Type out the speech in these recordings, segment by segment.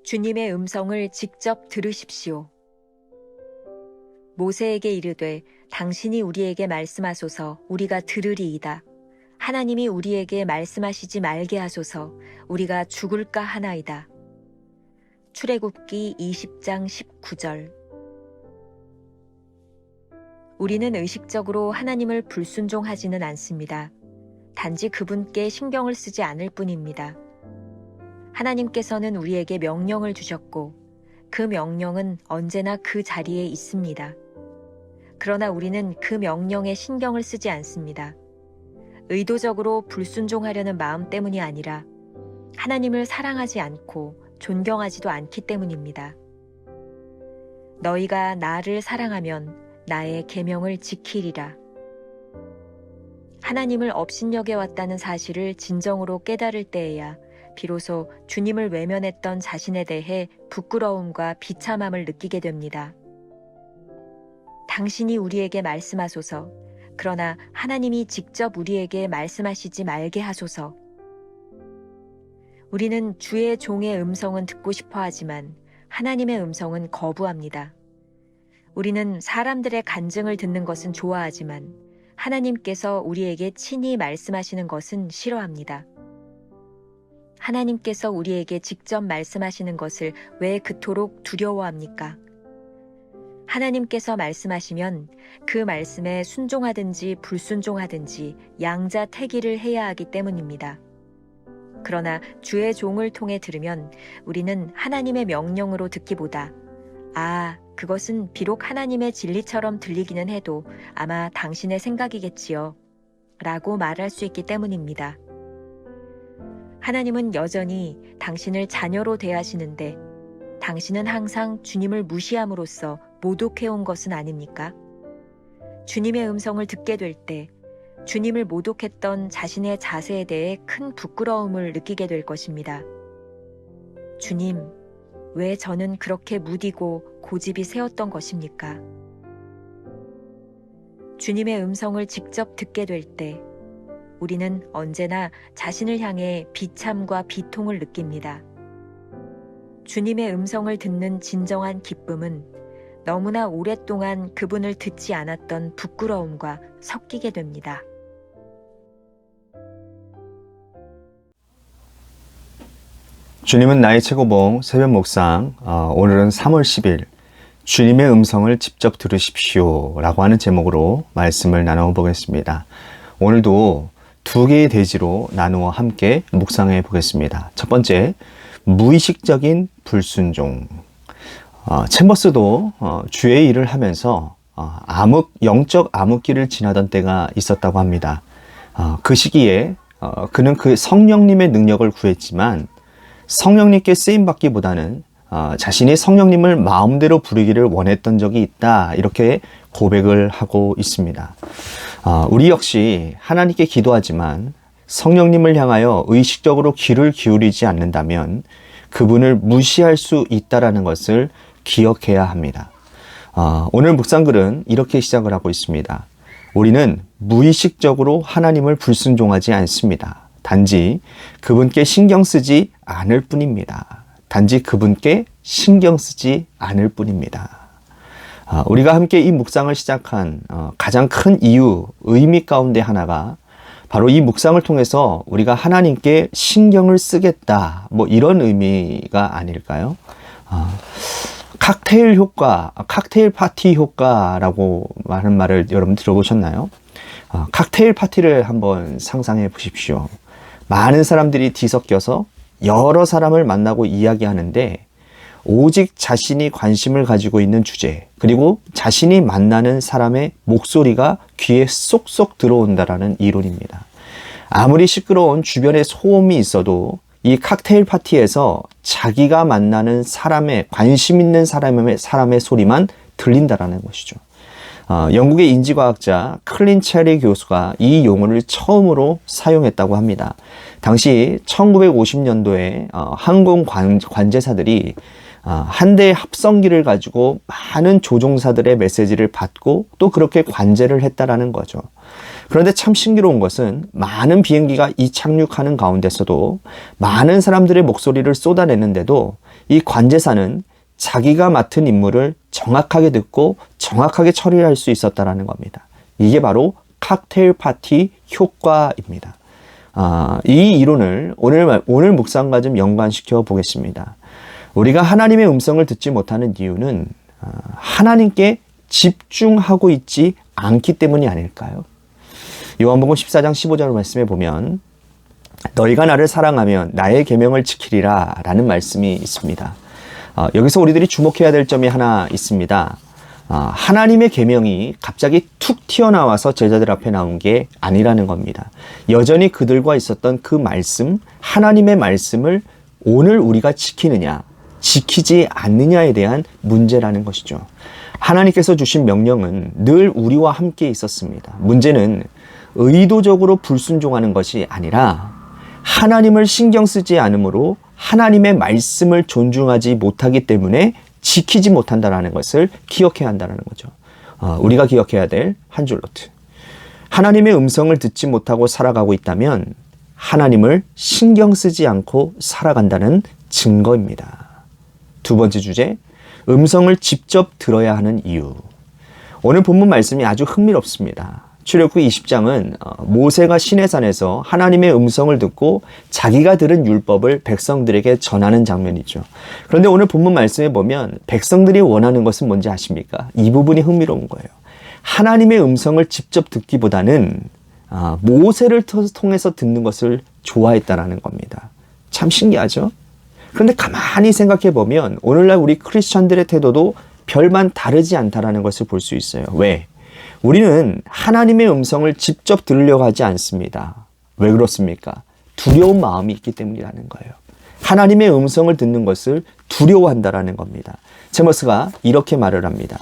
주님의 음성을 직접 들으십시오. 모세에게 이르되 당신이 우리에게 말씀하소서 우리가 들으리이다. 하나님이 우리에게 말씀하시지 말게 하소서 우리가 죽을까 하나이다. 출애굽기 20장 19절. 우리는 의식적으로 하나님을 불순종하지는 않습니다. 단지 그분께 신경을 쓰지 않을 뿐입니다. 하나님께서는 우리에게 명령을 주셨고 그 명령은 언제나 그 자리에 있습니다. 그러나 우리는 그 명령에 신경을 쓰지 않습니다. 의도적으로 불순종하려는 마음 때문이 아니라 하나님을 사랑하지 않고 존경하지도 않기 때문입니다. 너희가 나를 사랑하면 나의 계명을 지키리라. 하나님을 업신여겨 왔다는 사실을 진정으로 깨달을 때에야 비로소 주님을 외면했던 자신에 대해 부끄러움과 비참함을 느끼게 됩니다. 당신이 우리에게 말씀하소서. 그러나 하나님이 직접 우리에게 말씀하시지 말게 하소서. 우리는 주의 종의 음성은 듣고 싶어 하지만 하나님의 음성은 거부합니다. 우리는 사람들의 간증을 듣는 것은 좋아하지만 하나님께서 우리에게 친히 말씀하시는 것은 싫어합니다. 하나님께서 우리에게 직접 말씀하시는 것을 왜 그토록 두려워합니까? 하나님께서 말씀하시면 그 말씀에 순종하든지 불순종하든지 양자택일을 해야 하기 때문입니다. 그러나 주의 종을 통해 들으면 우리는 하나님의 명령으로 듣기보다 그것은 비록 하나님의 진리처럼 들리기는 해도 아마 당신의 생각이겠지요 라고 말할 수 있기 때문입니다. 하나님은 여전히 당신을 자녀로 대하시는데 당신은 항상 주님을 무시함으로써 모독해온 것은 아닙니까? 주님의 음성을 듣게 될 때 주님을 모독했던 자신의 자세에 대해 큰 부끄러움을 느끼게 될 것입니다. 주님, 왜 저는 그렇게 무디고 고집이 세웠던 것입니까? 주님의 음성을 직접 듣게 될 때 우리는 언제나 자신을 향해 비참과 비통을 느낍니다. 주님의 음성을 듣는 진정한 기쁨은 너무나 오랫동안 그분을 듣지 않았던 부끄러움과 섞이게 됩니다. 주님은 나의 최고봉 새벽 묵상, 오늘은 3월 10일 주님의 음성을 직접 들으십시오 라고 하는 제목으로 말씀을 나누어 보겠습니다. 오늘도 두 개의 대지로 나누어 함께 묵상해 보겠습니다. 첫 번째, 무의식적인 불순종. 챔버스도 주의 일을 하면서 영적 암흑기를 지나던 때가 있었다고 합니다. 그 시기에 그는 그 성령님의 능력을 구했지만 성령님께 쓰임받기보다는 자신이 성령님을 마음대로 부르기를 원했던 적이 있다, 이렇게 고백을 하고 있습니다. 우리 역시 하나님께 기도하지만 성령님을 향하여 의식적으로 귀를 기울이지 않는다면 그분을 무시할 수 있다는 것을 기억해야 합니다. 오늘 묵상글은 이렇게 시작을 하고 있습니다. 우리는 무의식적으로 하나님을 불순종하지 않습니다. 단지 그분께 신경 쓰지 않을 뿐입니다. 단지 그분께 신경 쓰지 않을 뿐입니다. 우리가 함께 이 묵상을 시작한 가장 큰 이유, 의미 가운데 하나가 바로 이 묵상을 통해서 우리가 하나님께 신경을 쓰겠다, 이런 의미가 아닐까요? 칵테일 효과, 칵테일 파티 효과라고 하는 말을 여러분 들어보셨나요? 칵테일 파티를 한번 상상해 보십시오. 많은 사람들이 뒤섞여서 여러 사람을 만나고 이야기하는데 오직 자신이 관심을 가지고 있는 주제, 그리고 자신이 만나는 사람의 목소리가 귀에 쏙쏙 들어온다라는 이론입니다. 아무리 시끄러운 주변에 소음이 있어도 이 칵테일 파티에서 자기가 만나는 사람의, 관심 있는 사람의 소리만 들린다라는 것이죠. 영국의 인지과학자 클린 체리 교수가 이 용어를 처음으로 사용했다고 합니다. 당시 1950년도에 항공 관제사들이 한 대의 합성기를 가지고 많은 조종사들의 메시지를 받고 또 그렇게 관제를 했다라는 거죠. 그런데 참 신기로운 것은 많은 비행기가 이착륙하는 가운데서도 많은 사람들의 목소리를 쏟아내는데도 이 관제사는 자기가 맡은 임무를 정확하게 듣고 정확하게 처리할 수 있었다는 겁니다. 이게 바로 칵테일 파티 효과입니다. 이 이론을 오늘 묵상과 좀 연관시켜 보겠습니다. 우리가 하나님의 음성을 듣지 못하는 이유는 하나님께 집중하고 있지 않기 때문이 아닐까요? 요한복음 14장 15절 말씀에 보면 너희가 나를 사랑하면 나의 계명을 지키리라 라는 말씀이 있습니다. 여기서 우리들이 주목해야 될 점이 하나 있습니다. 하나님의 계명이 갑자기 툭 튀어나와서 제자들 앞에 나온 게 아니라는 겁니다. 여전히 그들과 있었던 그 말씀, 하나님의 말씀을 오늘 우리가 지키느냐, 지키지 않느냐에 대한 문제라는 것이죠. 하나님께서 주신 명령은 늘 우리와 함께 있었습니다. 문제는 의도적으로 불순종하는 것이 아니라 하나님을 신경 쓰지 않으므로 하나님의 말씀을 존중하지 못하기 때문에 지키지 못한다는 것을 기억해야 한다는 거죠. 우리가 기억해야 될 한 줄 노트. 하나님의 음성을 듣지 못하고 살아가고 있다면 하나님을 신경 쓰지 않고 살아간다는 증거입니다. 두 번째 주제, 음성을 직접 들어야 하는 이유. 오늘 본문 말씀이 아주 흥미롭습니다. 출애굽기 20장은 모세가 시내산에서 하나님의 음성을 듣고 자기가 들은 율법을 백성들에게 전하는 장면이죠. 그런데 오늘 본문 말씀에 보면 백성들이 원하는 것은 뭔지 아십니까? 이 부분이 흥미로운 거예요. 하나님의 음성을 직접 듣기보다는 모세를 통해서 듣는 것을 좋아했다라는 겁니다. 참 신기하죠? 그런데 가만히 생각해 보면 오늘날 우리 크리스천들의 태도도 별반 다르지 않다라는 것을 볼 수 있어요. 왜? 우리는 하나님의 음성을 직접 들으려고 하지 않습니다. 왜 그렇습니까? 두려운 마음이 있기 때문이라는 거예요. 하나님의 음성을 듣는 것을 두려워한다라는 겁니다. 제머스가 이렇게 말을 합니다.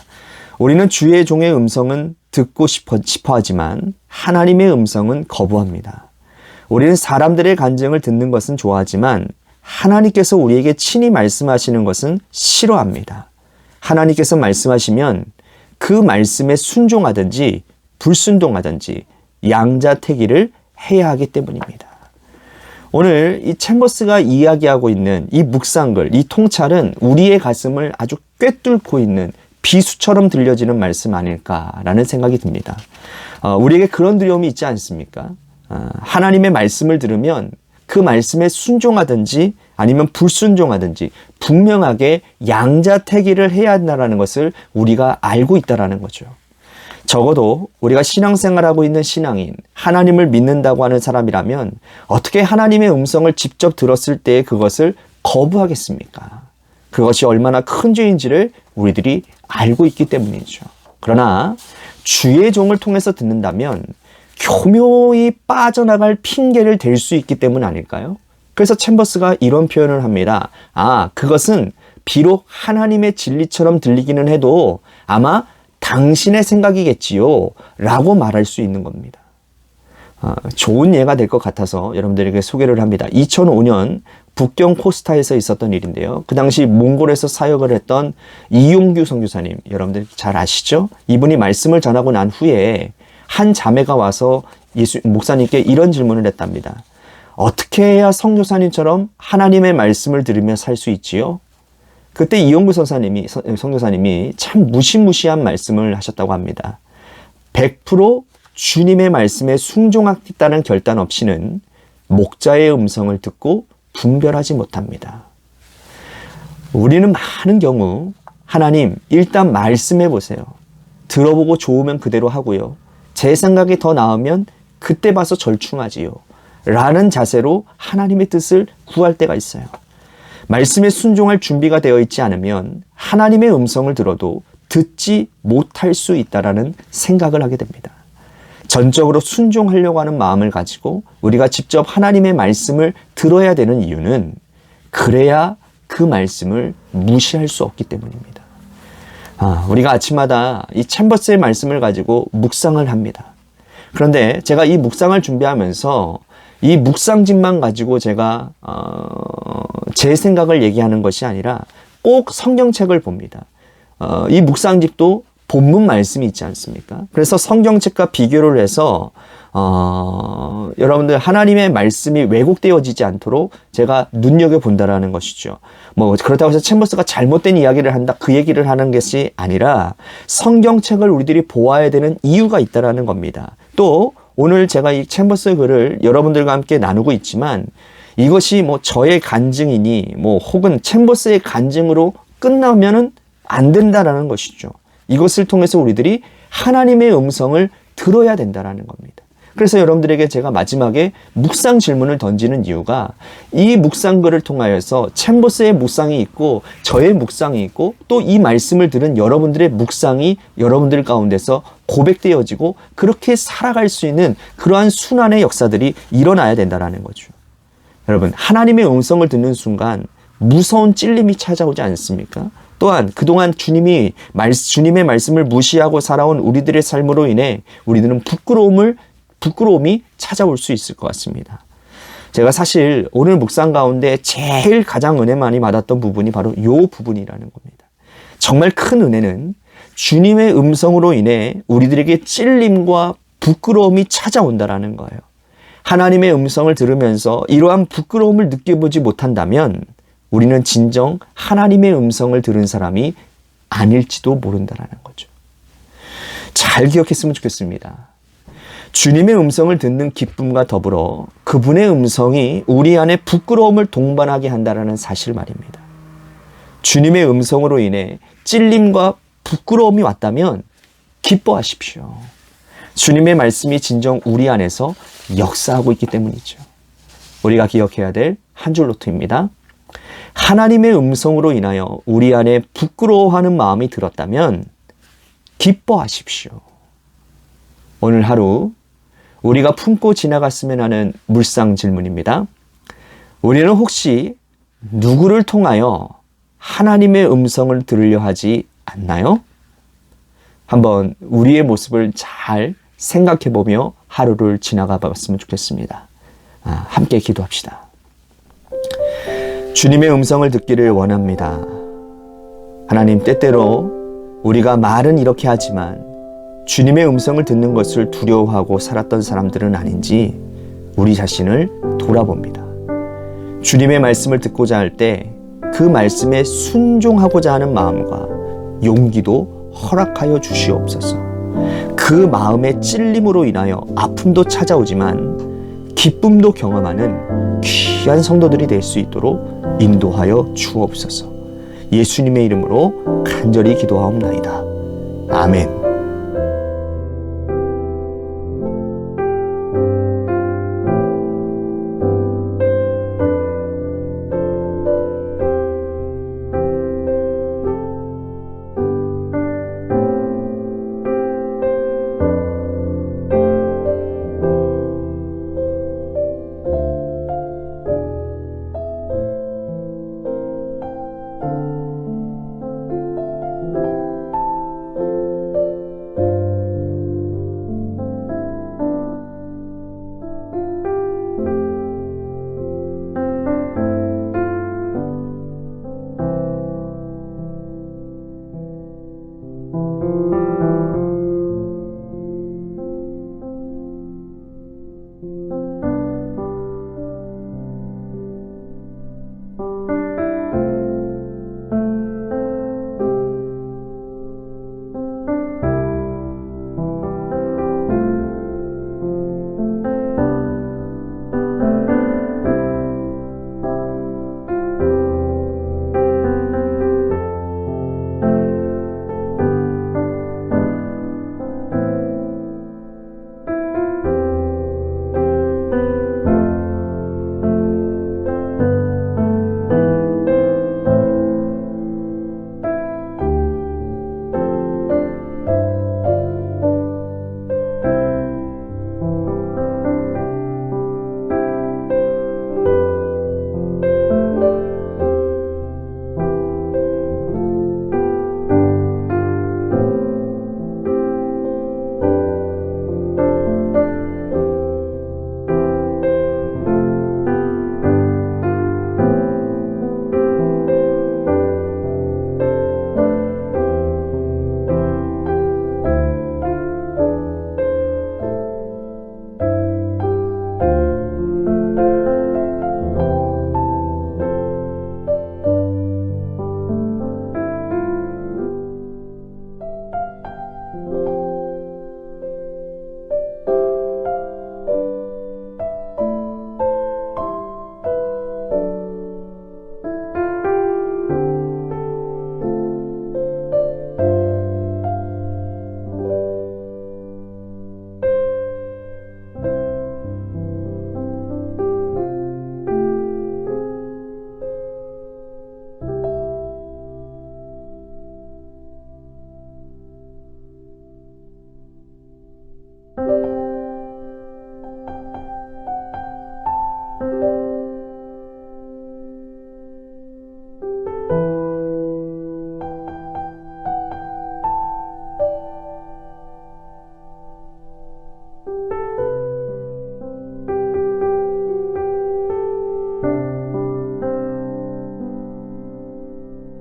우리는 주의 종의 음성은 듣고 싶어 하지만 하나님의 음성은 거부합니다. 우리는 사람들의 간증을 듣는 것은 좋아하지만 하나님께서 우리에게 친히 말씀하시는 것은 싫어합니다. 하나님께서 말씀하시면 그 말씀에 순종하든지 불순종하든지 양자택일을 해야 하기 때문입니다. 오늘 이 챔버스가 이야기하고 있는 이 묵상글, 이 통찰은 우리의 가슴을 아주 꿰뚫고 있는 비수처럼 들려지는 말씀 아닐까라는 생각이 듭니다. 우리에게 그런 두려움이 있지 않습니까? 하나님의 말씀을 들으면 그 말씀에 순종하든지 아니면 불순종하든지 분명하게 양자택일을 해야 한다는 것을 우리가 알고 있다는 거죠. 적어도 우리가 신앙생활하고 있는 신앙인, 하나님을 믿는다고 하는 사람이라면 어떻게 하나님의 음성을 직접 들었을 때 그것을 거부하겠습니까? 그것이 얼마나 큰 죄인지를 우리들이 알고 있기 때문이죠. 그러나 주의 종을 통해서 듣는다면 교묘히 빠져나갈 핑계를 댈 수 있기 때문 아닐까요? 그래서 챔버스가 이런 표현을 합니다. 그것은 비록 하나님의 진리처럼 들리기는 해도 아마 당신의 생각이겠지요 라고 말할 수 있는 겁니다. 좋은 예가 될 것 같아서 여러분들에게 소개를 합니다. 2005년 북경 코스타에서 있었던 일인데요. 그 당시 몽골에서 사역을 했던 이용규 선교사님, 여러분들 잘 아시죠? 이분이 말씀을 전하고 난 후에 한 자매가 와서 목사님께 이런 질문을 했답니다. 어떻게 해야 선교사님처럼 하나님의 말씀을 들으며 살 수 있지요? 그때 이용구 선교사님이 참 무시무시한 말씀을 하셨다고 합니다. 100% 주님의 말씀에 순종하겠다는 결단 없이는 목자의 음성을 듣고 분별하지 못합니다. 우리는 많은 경우 하나님 일단 말씀해 보세요. 들어보고 좋으면 그대로 하고요. 제 생각이 더 나으면 그때 봐서 절충하지요. 라는 자세로 하나님의 뜻을 구할 때가 있어요. 말씀에 순종할 준비가 되어 있지 않으면 하나님의 음성을 들어도 듣지 못할 수 있다라는 생각을 하게 됩니다. 전적으로 순종하려고 하는 마음을 가지고 우리가 직접 하나님의 말씀을 들어야 되는 이유는 그래야 그 말씀을 무시할 수 없기 때문입니다. 우리가 아침마다 이 챔버스의 말씀을 가지고 묵상을 합니다. 그런데 제가 이 묵상을 준비하면서 이 묵상집만 가지고 제가 제 생각을 얘기하는 것이 아니라 꼭 성경책을 봅니다. 이 묵상집도 본문 말씀이 있지 않습니까? 그래서 성경책과 비교를 해서 여러분들 하나님의 말씀이 왜곡되어지지 않도록 제가 눈여겨본다라는 것이죠. 뭐 그렇다고 해서 챔버스가 잘못된 이야기를 한다, 그 얘기를 하는 것이 아니라 성경책을 우리들이 보아야 되는 이유가 있다라는 겁니다. 또 오늘 제가 이 챔버스 글을 여러분들과 함께 나누고 있지만 이것이 뭐 저의 간증이니 뭐 혹은 챔버스의 간증으로 끝나면은 안 된다라는 것이죠. 이것을 통해서 우리들이 하나님의 음성을 들어야 된다라는 겁니다. 그래서 여러분들에게 제가 마지막에 묵상 질문을 던지는 이유가 이 묵상글을 통하여서 챔버스의 묵상이 있고 저의 묵상이 있고 또 이 말씀을 들은 여러분들의 묵상이 여러분들 가운데서 고백되어지고 그렇게 살아갈 수 있는 그러한 순환의 역사들이 일어나야 된다는 거죠. 여러분, 하나님의 음성을 듣는 순간 무서운 찔림이 찾아오지 않습니까? 또한 그동안 주님의 말씀을 무시하고 살아온 우리들의 삶으로 인해 우리들은 부끄러움이 찾아올 수 있을 것 같습니다. 제가 사실 오늘 묵상 가운데 제일 가장 은혜 많이 받았던 부분이 바로 이 부분이라는 겁니다. 정말 큰 은혜는 주님의 음성으로 인해 우리들에게 찔림과 부끄러움이 찾아온다라는 거예요. 하나님의 음성을 들으면서 이러한 부끄러움을 느껴보지 못한다면 우리는 진정 하나님의 음성을 들은 사람이 아닐지도 모른다라는 거죠. 잘 기억했으면 좋겠습니다. 주님의 음성을 듣는 기쁨과 더불어 그분의 음성이 우리 안에 부끄러움을 동반하게 한다는 사실 말입니다. 주님의 음성으로 인해 찔림과 부끄러움이 왔다면 기뻐하십시오. 주님의 말씀이 진정 우리 안에서 역사하고 있기 때문이죠. 우리가 기억해야 될 한 줄 노트입니다. 하나님의 음성으로 인하여 우리 안에 부끄러워하는 마음이 들었다면 기뻐하십시오. 오늘 하루 우리가 품고 지나갔으면 하는 묵상 질문입니다. 우리는 혹시 누구를 통하여 하나님의 음성을 들으려 하지 않나요? 한번 우리의 모습을 잘 생각해보며 하루를 지나가 봤으면 좋겠습니다. 함께 기도합시다. 주님의 음성을 듣기를 원합니다. 하나님, 때때로 우리가 말은 이렇게 하지만 주님의 음성을 듣는 것을 두려워하고 살았던 사람들은 아닌지 우리 자신을 돌아봅니다. 주님의 말씀을 듣고자 할 때 그 말씀에 순종하고자 하는 마음과 용기도 허락하여 주시옵소서. 그 마음의 찔림으로 인하여 아픔도 찾아오지만 기쁨도 경험하는 귀한 성도들이 될 수 있도록 인도하여 주옵소서. 예수님의 이름으로 간절히 기도하옵나이다. 아멘.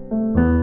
니다